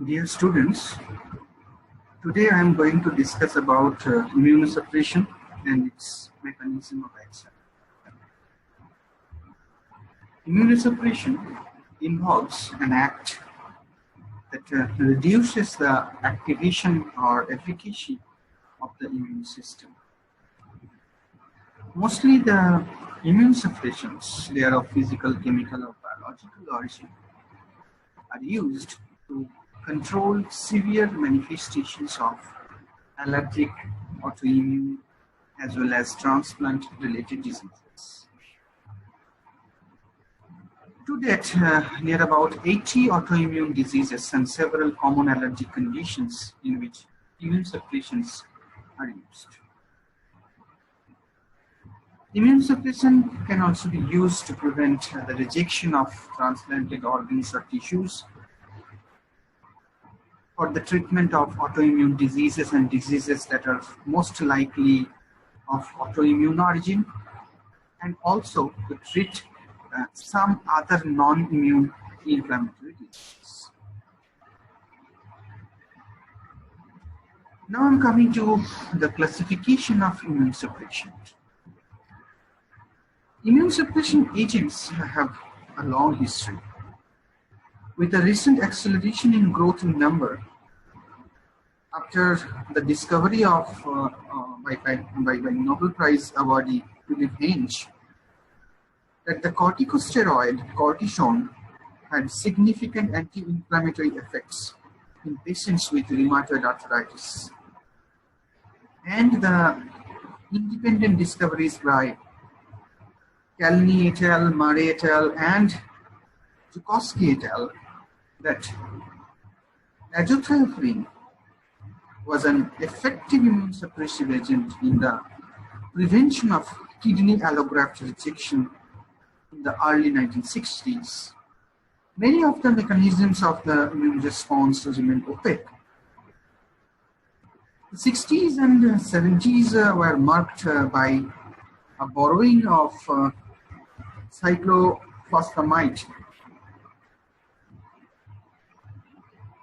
Dear students, today I am going to discuss about immunosuppression and its mechanism of action. Immunosuppression involves an act that reduces the activation or efficacy of the immune system. Mostly the immunosuppressions, they are of physical, chemical or biological origin, are used to control severe manifestations of allergic, autoimmune, as well as transplant-related diseases. To date, near about 80 autoimmune diseases and several common allergic conditions in which immunosuppressions are used. Immunosuppression can also be used to prevent the rejection of transplanted organs or tissues, for the treatment of autoimmune diseases and diseases that are most likely of autoimmune origin, and also to treat some other non-immune inflammatory diseases. Now I'm coming to the classification of immunosuppression. Immunosuppression agents have a long history. With a recent acceleration in growth in number, after the discovery of by Nobel Prize awardee Philip Henge, that the corticosteroid cortisone had significant anti-inflammatory effects in patients with rheumatoid arthritis, and the independent discoveries by Kalny et al., Murray et al., and Zukowski et al. That azathioprine was an effective immunosuppressive agent in the prevention of kidney allograft rejection in the early 1960s. Many of the mechanisms of the immune response remain opaque. The 60s and 70s were marked by a borrowing of cyclophosphamide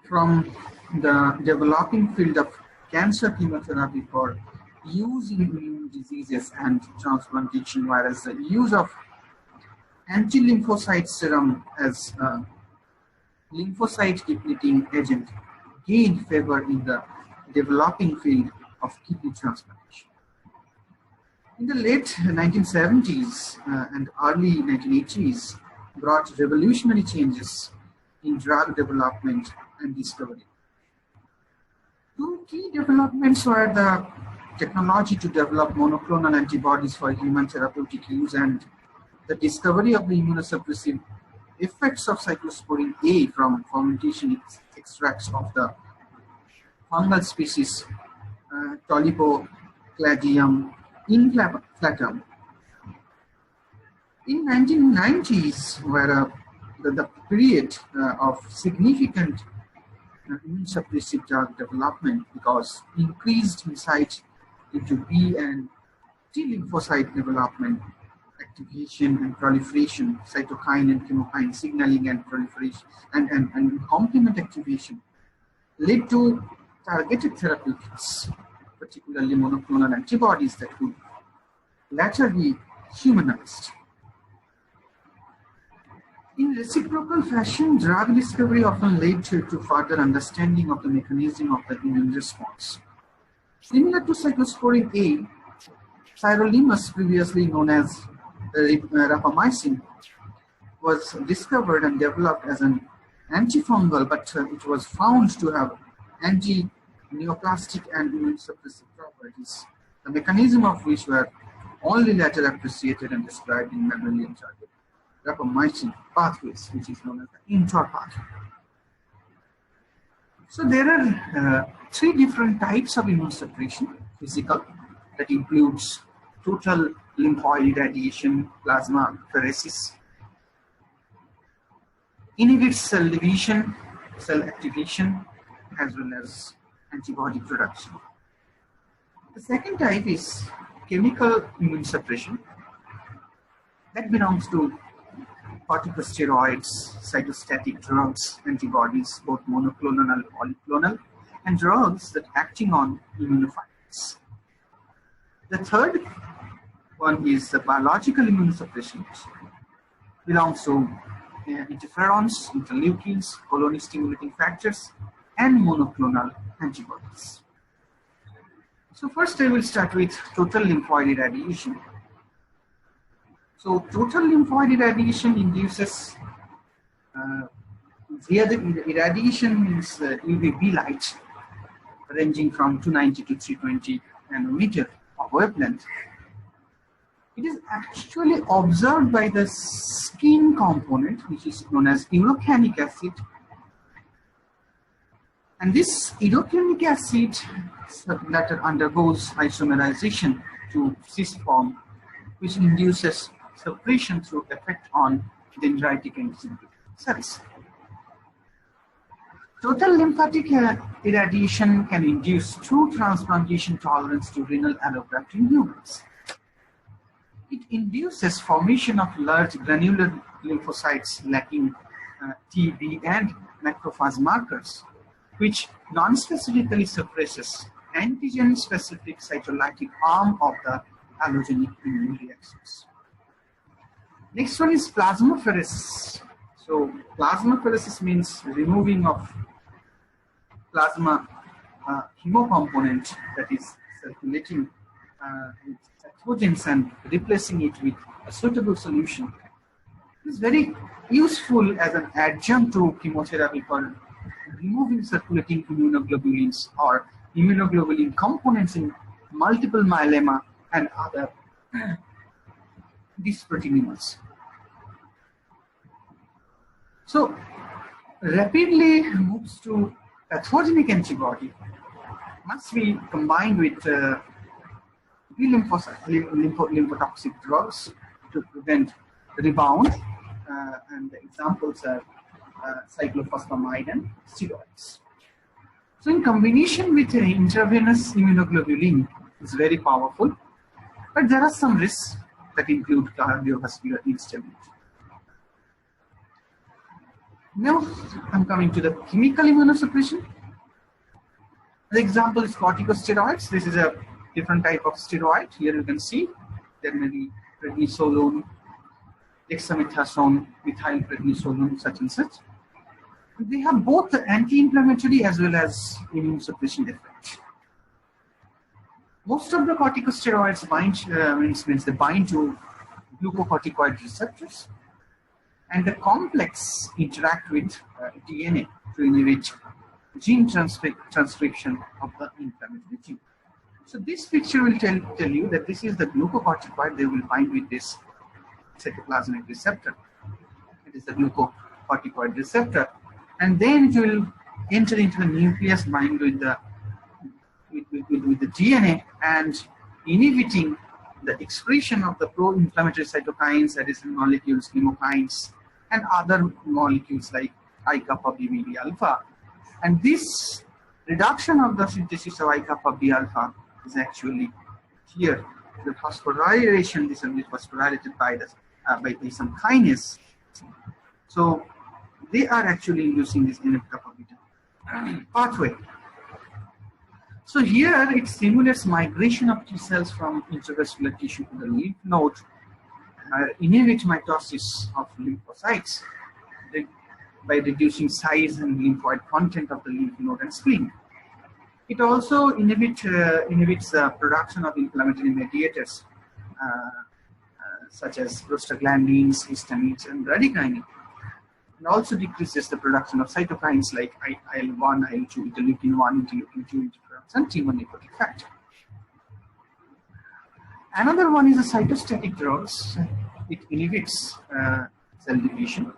from the developing field of cancer chemotherapy for use in immune diseases and transplantation, whereas the use of anti-lymphocyte serum as a lymphocyte depleting agent gained favor in the developing field of kidney transplantation. In the late 1970s and early 1980s brought revolutionary changes in drug development and discovery. Two key developments were the technology to develop monoclonal antibodies for human therapeutic use and the discovery of the immunosuppressive effects of cyclosporine A from fermentation extracts of the fungal species Tolypocladium inflatum. In 1990s were the period of significant immunosuppressive drug development, because increased insight into B and T lymphocyte development, activation and proliferation, cytokine and chemokine signaling and proliferation, and complement activation led to targeted therapeutics, particularly monoclonal antibodies that could later be humanized. In reciprocal fashion, drug discovery often led to further understanding of the mechanism of the immune response. Similar to cyclosporine A, sirolimus, previously known as rapamycin, was discovered and developed as an antifungal, but it was found to have anti-neoplastic and immunosuppressive properties, the mechanism of which were only later appreciated and described in mammalian target rapamycin pathways, which is known as the mTOR pathway. So there are three different types of immunosuppression: physical, that includes total lymphoid radiation, plasma pheresis, inhibits cell division, cell activation, as well as antibody production. The second type is chemical immunosuppression, that belongs to corticosteroids, cytostatic drugs, antibodies, both monoclonal and polyclonal, and drugs that acting on immunophiles. The third one is the biological immunosuppression, belongs to interferons, interleukins, colony-stimulating factors, and monoclonal antibodies. So first I will start with total lymphoid irradiation. So total lymphoid irradiation induces via the irradiation means UVB light ranging from 290 to 320 nanometer of wavelength. It is actually observed by the skin component, which is known as urocanic acid. And this urocanic acid later undergoes isomerization to cis form, which induces suppression through effect on dendritic and synaptic cells. Total lymphatic irradiation can induce true transplantation tolerance to renal allograft in humans. It induces formation of large granular lymphocytes lacking T, B, and macrophage markers, which non-specifically suppresses antigen-specific cytolytic arm of the allogenic immune reactions. Next one is plasmapheresis. So plasmapheresis means removing of plasma hemocomponent that is circulating with pathogens and replacing it with a suitable solution. It is very useful as an adjunct to chemotherapy for removing circulating immunoglobulins or immunoglobulin components in multiple myeloma and other dysproteinemers. So rapidly moves to pathogenic antibody must be combined with lymphotoxic drugs to prevent rebound, and the examples are cyclophosphamide and steroids. So in combination with intravenous immunoglobulin is very powerful, but there are some risks that include cardiovascular instability. Now I'm coming to the chemical immunosuppression. The example is corticosteroids. This is a different type of steroid. Here you can see there may be prednisolone, dexamethasone, methylprednisolone, such and such. They have both the anti-inflammatory as well as immune suppression effect. Most of the corticosteroids means they bind to glucocorticoid receptors, and the complex interact with DNA to inhibit gene transcription of the inflammatory gene. So this picture will tell you that this is the glucocorticoid. They will bind with this cytoplasmic receptor. It is the glucocorticoid receptor, and then it will enter into the nucleus, bind with the DNA and inhibiting the expression of the pro-inflammatory cytokines, additional molecules, chemokines, and other molecules like I-kappa B alpha. And this reduction of the synthesis of I-kappa B alpha is actually here. The phosphorylation, this will be phosphorylated by some kinase. So they are actually inducing this NF-kappa beta pathway. So here it stimulates migration of T cells from intravascular tissue to the lymph node, inhibit mitosis of lymphocytes by reducing size and lymphoid content of the lymph node and spleen. It also inhibits the production of inflammatory mediators such as prostaglandins, histamines, and bradykinin. And also decreases the production of cytokines like IL-1, IL-2, interleukin-1, interleukin-2, interferons, and T1 necrotic factor. Another one is the cytostatic drugs. It inhibits cell division.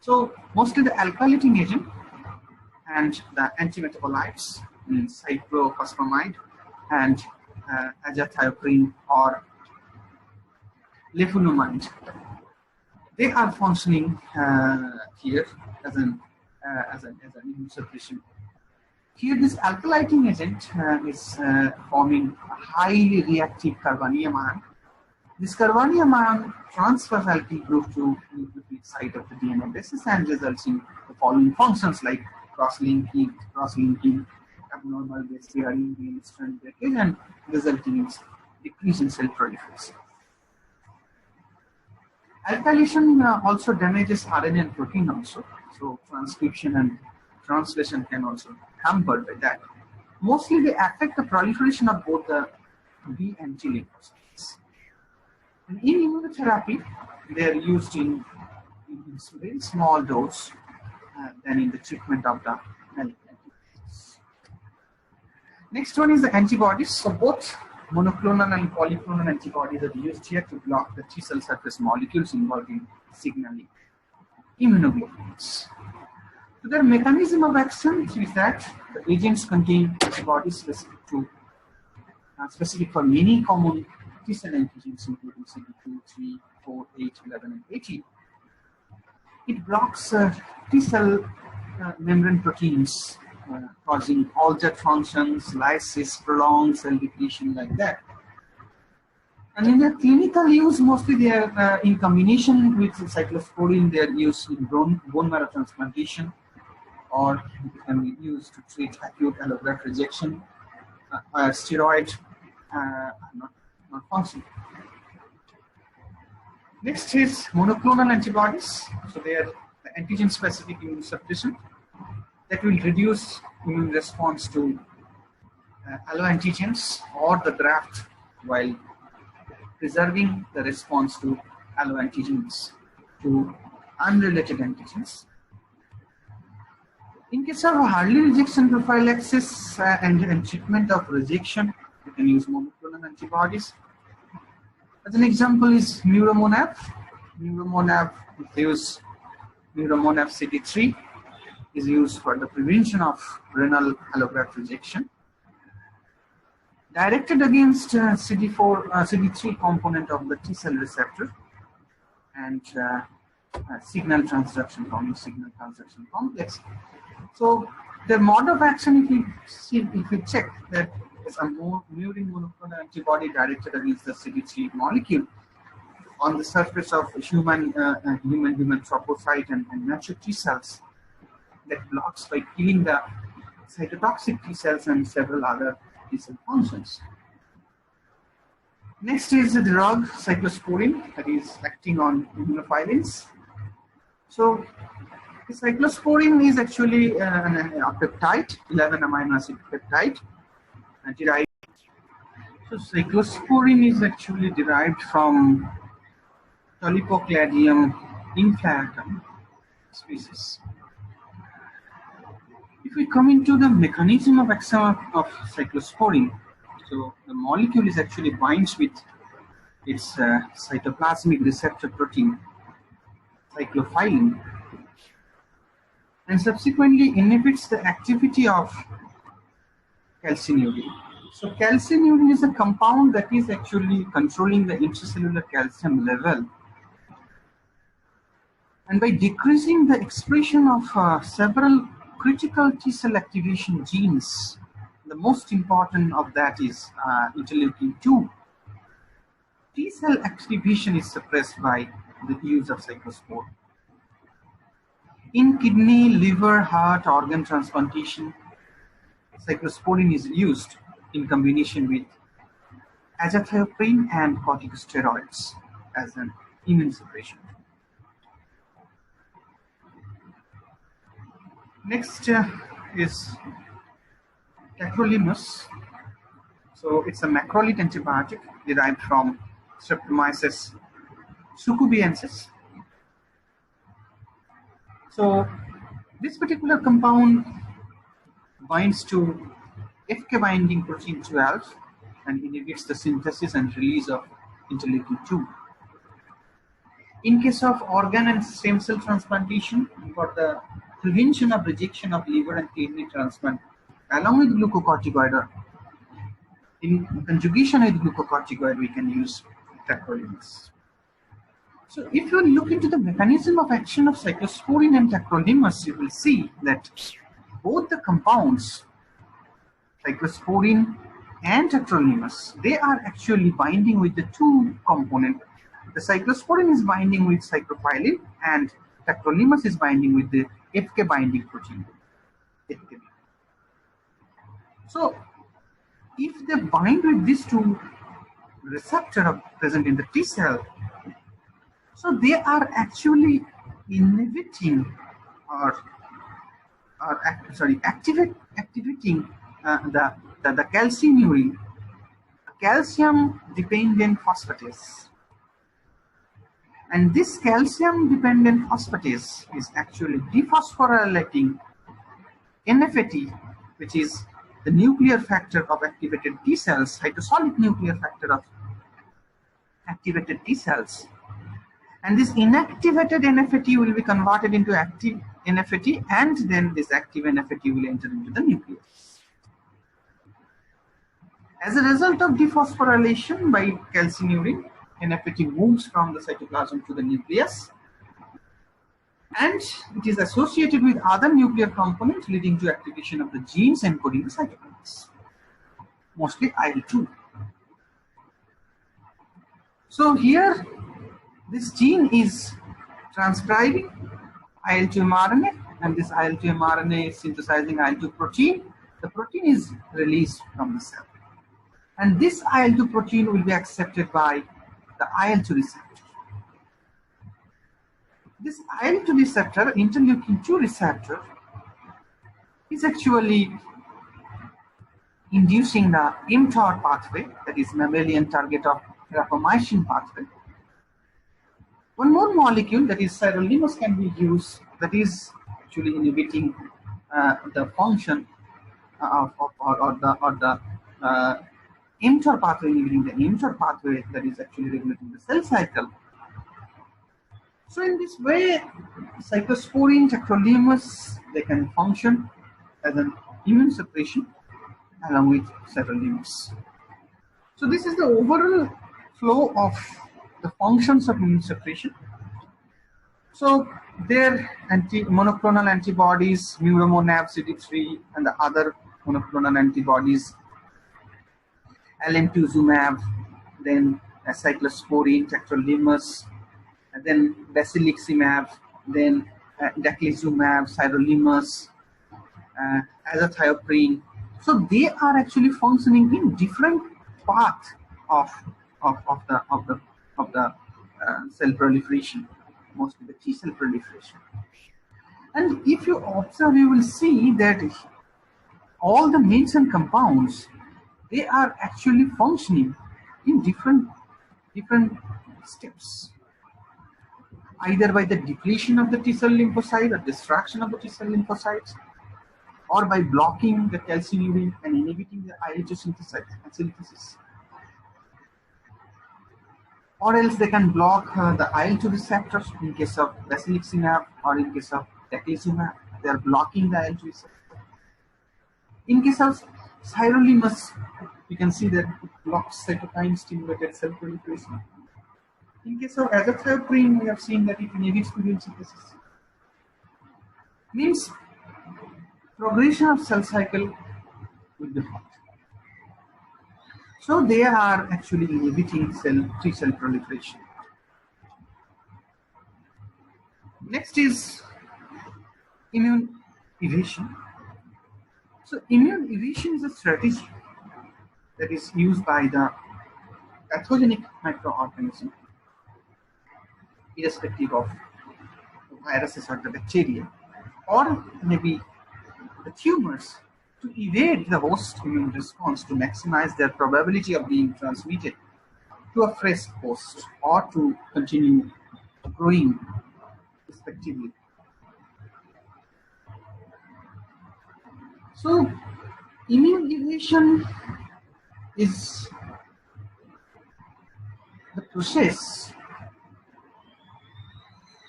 So mostly the alkylating agent and the antimetabolites, cyclophosphamide and azathioprine or lefunomide, they are functioning here as an immunosuppression. Here, this alkylating agent is forming a highly reactive carbanium ion, This carbonium ion transfers alkyl group to nucleophilic site of the DNA basis and results in the following functions like cross-linking, abnormal base pairing, gain strand breakage, and resulting in decrease in cell proliferation. Alkylation also damages RNA and protein also, so transcription and translation can also hampered by that. Mostly they affect the proliferation of both the B and T lymphocytes. And in immunotherapy, they are used in very small dose than in the treatment of the antibodies. Next one is the antibodies. So both monoclonal and polyclonal antibodies are used here to block the T cell surface molecules involved in signaling immunoglobulins. So their mechanism of action is that the agents contain antibodies specific for many common T cell antigens, including CD2, 3, 4, 8, 11, and 18. It blocks T cell membrane proteins, causing altered functions, lysis, prolonged cell depletion, like that. And in their clinical use, mostly they are in combination with cyclosporine. They are used in bone marrow transplantation, or can be used to treat acute allograft rejection. Steroid not functioning. Next is monoclonal antibodies. So they are the antigen-specific immunosuppression that will reduce immune response to alloantigens or the graft while preserving the response to alloantigens to unrelated antigens. In case of early rejection prophylaxis and treatment of rejection, you can use monoclonal antibodies. As an example is Neuromonab. Neuromonab CD3 is used for the prevention of renal allograft rejection. Directed against CD3 component of the T cell receptor and signal transduction complex. So the mode of action, if you check, that is a murine monoclonal antibody directed against the CD3 molecule on the surface of human trophocyte and mature T cells that blocks by killing the cytotoxic T cells and several other T cell functions. Next is the drug cyclosporine that is acting on immunophilins. So the cyclosporine is actually a peptide, 11 amino acid peptide, derived. So cyclosporine is actually derived from Tolypocladium inflatum species. If we come into the mechanism of action of cyclosporine, so the molecule is actually binds with its cytoplasmic receptor protein, cyclophilin, and subsequently inhibits the activity of calcineurin. So calcineurin is a compound that is actually controlling the intracellular calcium level. And by decreasing the expression of several critical T cell activation genes, the most important of that is interleukin-2. T cell activation is suppressed by the use of cyclosporine. In kidney, liver, heart, organ transplantation, cyclosporine is used in combination with azathioprine and corticosteroids as an immunosuppression. Next is tacrolimus. So it's a macrolide antibiotic derived from Streptomyces sukubiensis. So this particular compound binds to FK binding protein 12 and inhibits the synthesis and release of interleukin-2. In case of organ and stem cell transplantation, for the prevention of rejection of liver and kidney transplant, along with glucocorticoid, in conjugation with glucocorticoid, we can use tacrolimus. So if you look into the mechanism of action of cyclosporine and tacrolimus, you will see that both the compounds, cyclosporine and tacrolimus, they are actually binding with the two components. The cyclosporin is binding with cyclophilin and tacrolimus is binding with the FK binding protein, FKB. So if they bind with these two receptors present in the T cell, so they are actually inhibiting or activating the calcineurin, calcium dependent phosphatase. And this calcium dependent phosphatase is actually dephosphorylating NFAT, which is the nuclear factor of activated T cells, cytosolic nuclear factor of activated T cells. And this inactivated NFAT will be converted into active NFAT, and then this active NFAT will enter into the nucleus. As a result of dephosphorylation by calcineurin, NFAT moves from the cytoplasm to the nucleus, and it is associated with other nuclear components leading to activation of the genes encoding the cytokines, mostly IL-2. So here, this gene is transcribing IL-2 mRNA, and this IL-2 mRNA is synthesizing IL-2 protein. The protein is released from the cell, and this IL-2 protein will be accepted by the IL-2 receptor. This IL-2 receptor, interleukin-2 receptor, is actually inducing the mTOR pathway, that is mammalian target of rapamycin pathway. One more molecule, that is sirolimus, can be used, that is actually inhibiting the function of the mTOR pathway, inhibiting the mTOR pathway that is actually regulating the cell cycle. So in this way, cyclosporin, tacrolimus, they can function as an immune suppression along with sirolimus. So this is the overall flow of the functions of immune suppression. So their monoclonal antibodies, Muromonab, CD3, and the other monoclonal antibodies, alemtuzumab, then cyclosporin, tacrolimus, and then basiliximab, then daclizumab, sirolimus, azathioprine. So they are actually functioning in different parts of the cell proliferation, mostly the T cell proliferation. And if you observe, you will see that all the mentioned compounds, they are actually functioning in different steps, either by the depletion of the T cell lymphocyte or destruction of the T cell lymphocytes, or by blocking the calcineurin and inhibiting the IL-2 synthesis. Or else they can block the IL-2 receptors in case of basiliximab, or in case of daclizumab, they are blocking the IL-2 receptor. In case of sirolimus, you can see that it blocks cytokine-stimulated cell proliferation. In case of azathioprine, we have seen that it inhibits protein synthesis. Means progression of cell cycle will be halt. So they are actually inhibiting T cell proliferation. Next is immune evasion. So immune evasion is a strategy that is used by the pathogenic microorganism, irrespective of the viruses or the bacteria, or maybe the tumors, to evade the host immune response to maximize their probability of being transmitted to a fresh host or to continue growing respectively. So immune evasion is the process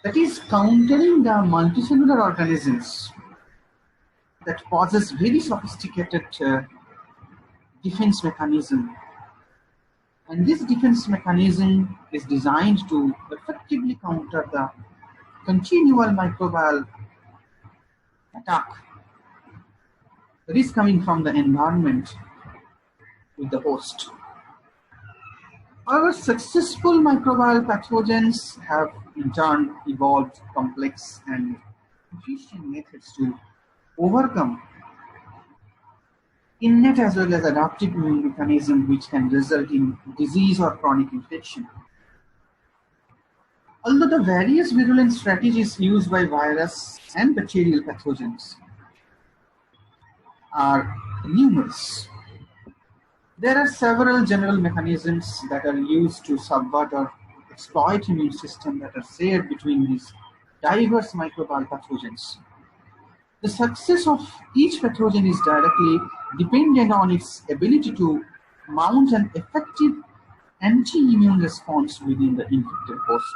that is countering the multicellular organisms that possess very sophisticated defense mechanism. And this defense mechanism is designed to effectively counter the continual microbial attack that is coming from the environment with the host. However, successful microbial pathogens have in turn evolved complex and efficient methods to overcome innate as well as adaptive immune mechanism which can result in disease or chronic infection. Although the various virulent strategies used by virus and bacterial pathogens are numerous, there are several general mechanisms that are used to subvert or exploit immune system that are shared between these diverse microbial pathogens. The success of each pathogen is directly dependent on its ability to mount an effective anti-immune response within the infected host,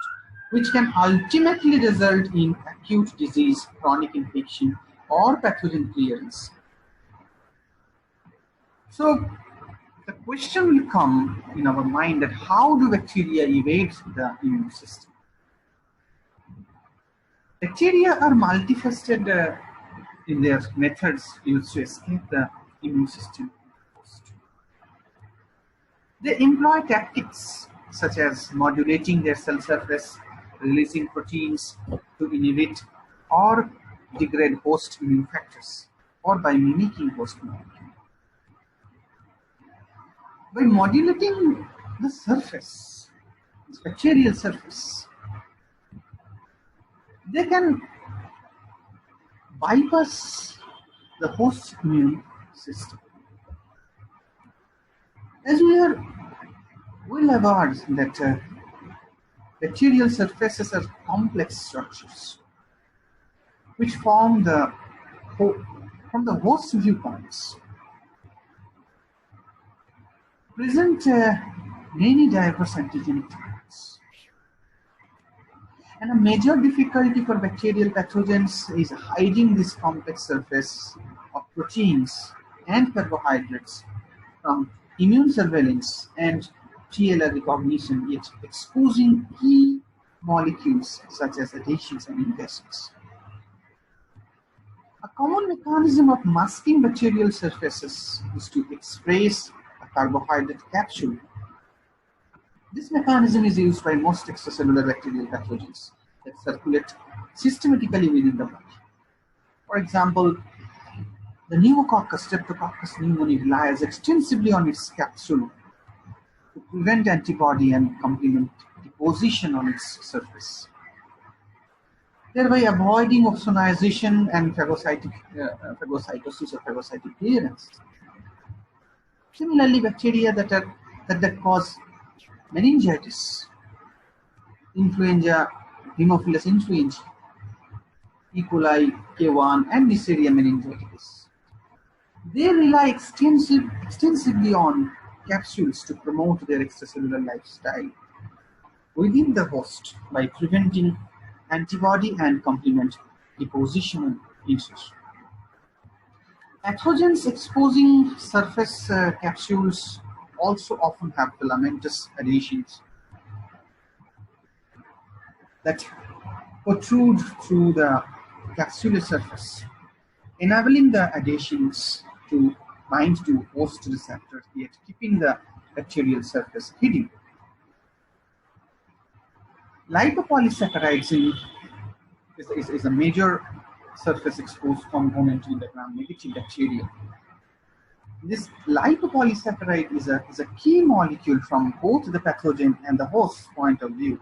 which can ultimately result in acute disease, chronic infection, or pathogen clearance. So, the question will come in our mind that how do bacteria evade the immune system? Bacteria are multifaceted in their methods used to escape the immune system. They employ tactics such as modulating their cell surface, releasing proteins to inhibit or degrade host immune factors, or by mimicking host molecule. By modulating the surface, the bacterial surface, they can bypass the host immune system. As we are well aware that bacterial surfaces are complex structures which from the host viewpoints present many diverse antigenic targets. And a major difficulty for bacterial pathogens is hiding this complex surface of proteins and carbohydrates from immune surveillance and TLR recognition, yet exposing key molecules such as adhesions and invasions. A common mechanism of masking bacterial surfaces is to express a carbohydrate capsule. This mechanism is used by most extracellular bacterial pathogens that circulate systematically within the body. For example, the pneumococcus, Streptococcus pneumoniae relies extensively on its capsule to prevent antibody and complement deposition on its surface, thereby avoiding opsonization and phagocytosis or phagocytic clearance. Similarly, bacteria that cause meningitis, influenza, Haemophilus influenzae, E. coli, K1, and Neisseria meningitis, they rely extensively on capsules to promote their extracellular lifestyle within the host by preventing antibody and complement deposition and insertion. Pathogens exposing surface capsules also often have filamentous adhesions that protrude through the capsular surface, enabling the adhesions to bind to host receptors, yet keeping the bacterial surface hidden. Lipopolysaccharides is a major surface exposed component in the gram-negative bacteria. This lipopolysaccharide is a key molecule from both the pathogen and the host point of view.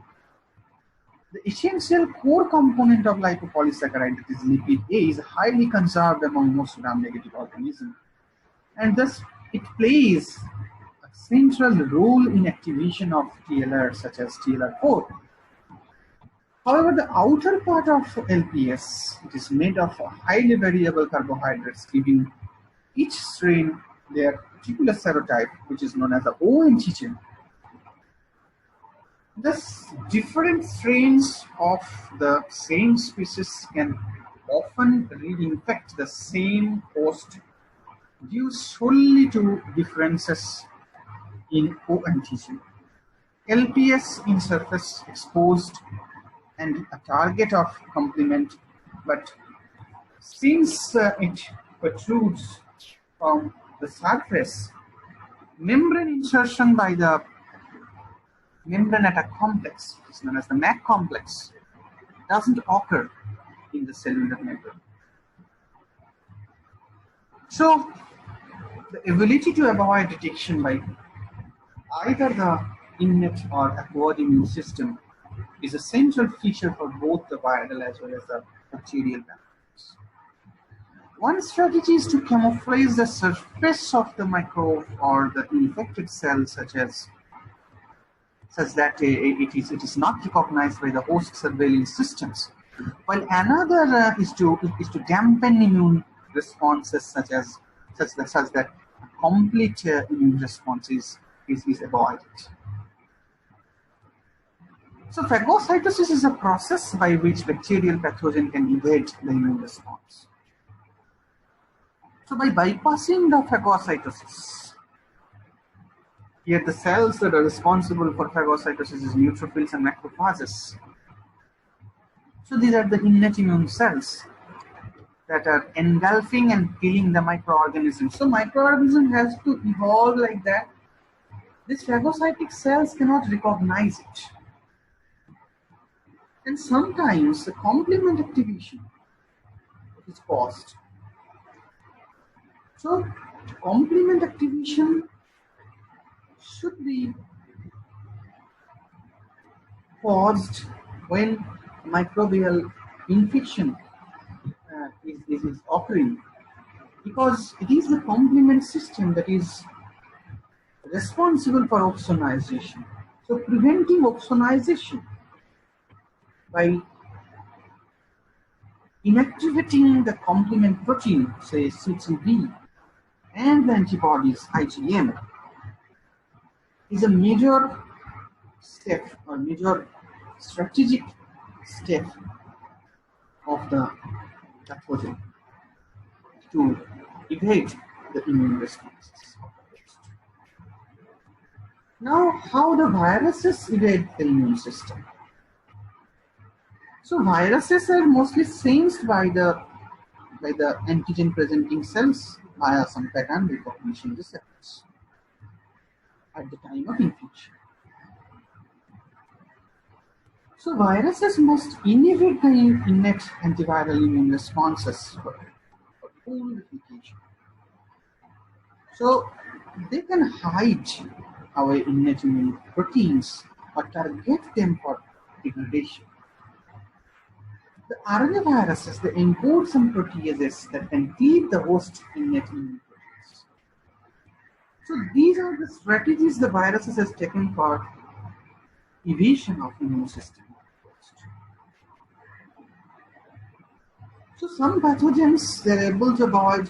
The essential core component of lipopolysaccharide, that is lipid A, is highly conserved among most gram-negative organisms, and thus it plays a central role in activation of TLR such as TLR4. However, the outer part of LPS, it is made of highly variable carbohydrates, giving each strain their particular serotype, which is known as the O antigen. Thus, different strains of the same species can often reinfect the same host due solely to differences in O antigen. LPS in surface exposed and a target of complement, but since it protrudes from the surface, Membrane insertion by the membrane attack complex, which is known as the MAC complex, doesn't occur in the cellular membrane. So, the ability to avoid detection by either the innate or acquired immune system is a central feature for both the viral as well as the bacterial pathogens. One strategy is to camouflage the surface of the microbe or the infected cell such that it is not recognized by the host surveillance systems. While another is to dampen immune responses such that complete immune response is avoided. So phagocytosis is a process by which bacterial pathogen can evade the immune response. So by bypassing the phagocytosis, here the cells that are responsible for phagocytosis is neutrophils and macrophages. So these are the innate immune cells that are engulfing and killing the microorganisms. So microorganism has to evolve like that. These phagocytic cells cannot recognize it. And sometimes the complement activation is caused. So complement activation should be caused when microbial infection is occurring, because it is the complement system that is responsible for opsonization. So preventing opsonization by inactivating the complement protein, say C3b, and the antibodies IgM, is a major step or major strategic step of the pathogen to evade the immune responses. Now, how the viruses evade the immune system? So viruses are mostly sensed by the antigen presenting cells via some pattern recognition receptors at the time of infection. So viruses must inhibit the innate antiviral immune responses for full replication. So they can hide our innate immune proteins or target them for degradation. The RNA viruses, they encode some proteases that can cleave the host innate immune proteins. So these are the strategies the viruses has taken for evasion of immune system. So some pathogens, they're able to avoid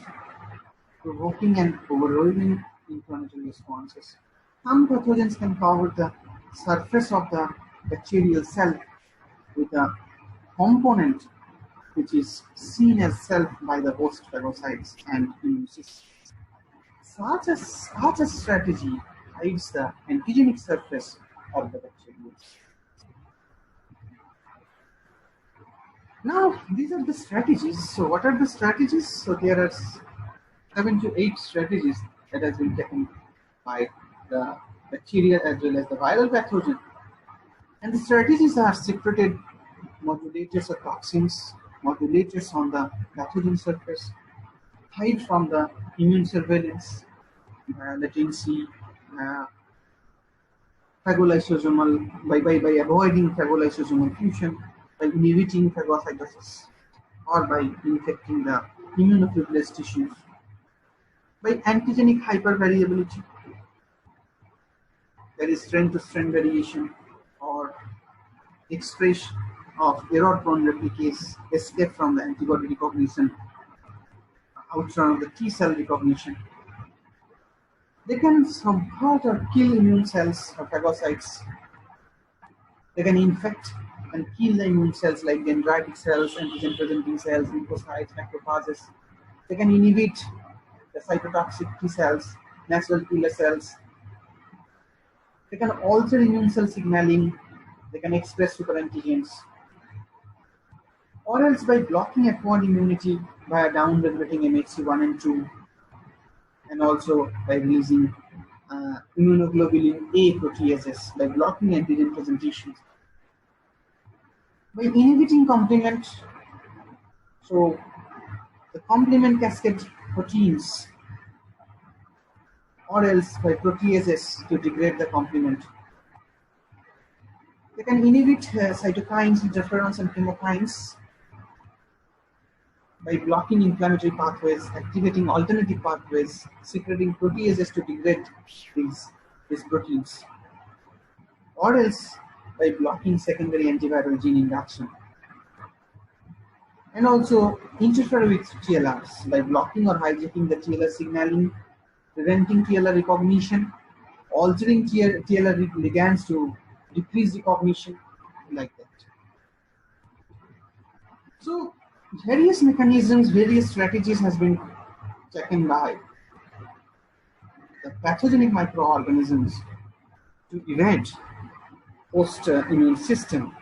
provoking and overwhelming inflammatory responses. Some pathogens can cover the surface of the bacterial cell with a component which is seen as self by the host phagocytes and immune system. Such a strategy hides the antigenic surface of the bacterial cell. Now, these are the strategies. So what are the strategies? So there are 7 to 8 strategies that has been taken by the bacteria as well as the viral pathogen. And the strategies are secreted modulators of toxins, modulators on the pathogen surface, hide from the immune surveillance, latency, phagolysosomal, by avoiding phagolysosomal fusion, by inhibiting phagocytosis, or by infecting the immunoprivileged tissues, by antigenic hypervariability, there is strain-to-strain variation, or expression of error-prone replicase, escape from the antibody recognition, outrun of the T cell recognition. They can subvert or kill immune cells or phagocytes. They can infect and kill the immune cells like dendritic cells, antigen-presenting cells, lymphocytes, macrophages. They can inhibit the cytotoxic T cells, natural killer cells. They can alter immune cell signaling. They can express superantigens. Or else by blocking acquired immunity via down-regulating MHC1 and 2, and also by releasing immunoglobulin A proteases by blocking antigen presentation. By inhibiting complement, so the complement cascade proteins, or else by proteases to degrade the complement. They can inhibit cytokines, interferons, and chemokines by blocking inflammatory pathways, activating alternative pathways, secreting proteases to degrade these proteins, or else by blocking secondary antiviral gene induction. And also interfere with TLRs by blocking or hijacking the TLR signaling, preventing TLR recognition, altering TLR ligands to decrease recognition, like that. So various mechanisms, various strategies has been taken by the pathogenic microorganisms to evade host immune system.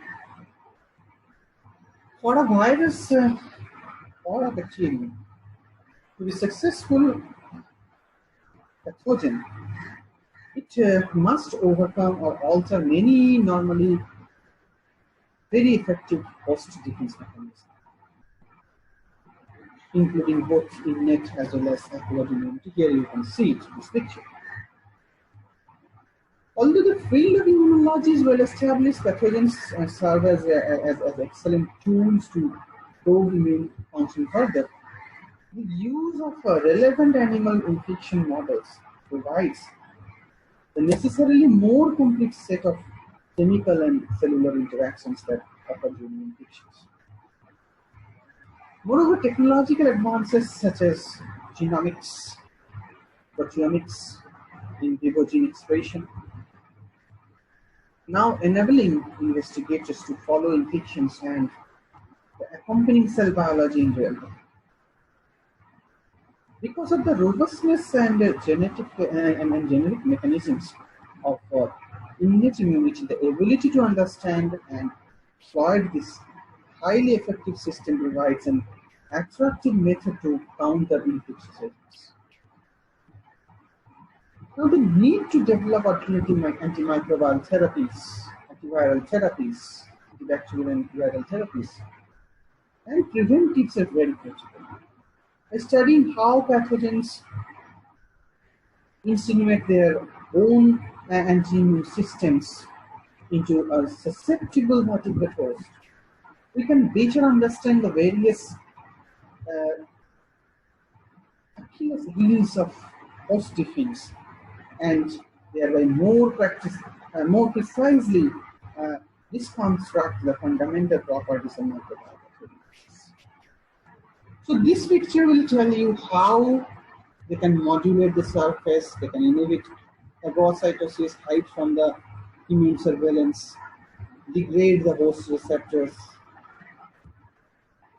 For a virus or a bacterium to be successful pathogen, it must overcome or alter many normally very effective host defense mechanisms, including both innate as well as acquired immunity. Here you can see it in this picture. Although the field of immunology is well established, pathogens serve as excellent tools to probe immune function further. The use of relevant animal infection models provides the necessarily more complete set of chemical and cellular interactions that occur during infections. Moreover, technological advances such as genomics, proteomics, in vivo gene expression, now enabling investigators to follow infections and the accompanying cell biology in real time. Because of the robustness and genetic mechanisms of innate immunity, the ability to understand and exploit this highly effective system provides an attractive method to counter infectious agents. Now, the need to develop alternative antimicrobial therapies, antiviral therapies, antibacterial and antiviral therapies, and preventives are very critical. By studying how pathogens insinuate their own anti-immune systems into a susceptible vertebrate host, we can better understand the various Achilles heels of host defense, and thereby more precisely reconstruct the fundamental properties of microbiome. So this picture will tell you how they can modulate the surface, they can inhibit phagocytosis, hide from the immune surveillance, degrade the host receptors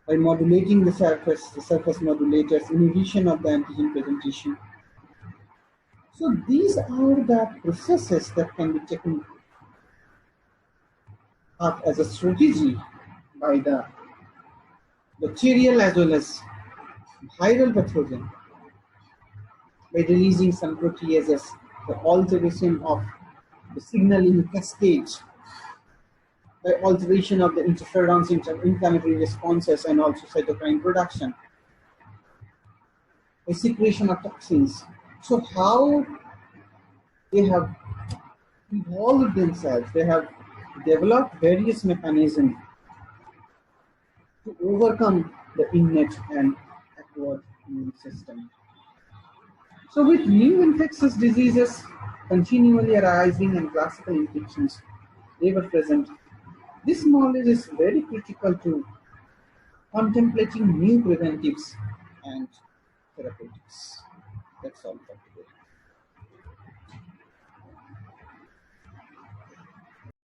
by modulating the surface modulators, inhibition of the antigen presentation. So these are the processes that can be taken up as a strategy by the bacterial as well as viral pathogen by releasing some proteases, the alteration of the signaling cascade, by alteration of the interferons, inflammatory responses, and also cytokine production, by secretion of toxins. So how they have evolved themselves, they have developed various mechanisms to overcome the innate and acquired immune system. So with new infectious diseases continually arising and classical infections ever present, this knowledge is very critical to contemplating new preventives and therapeutics. That's all for today.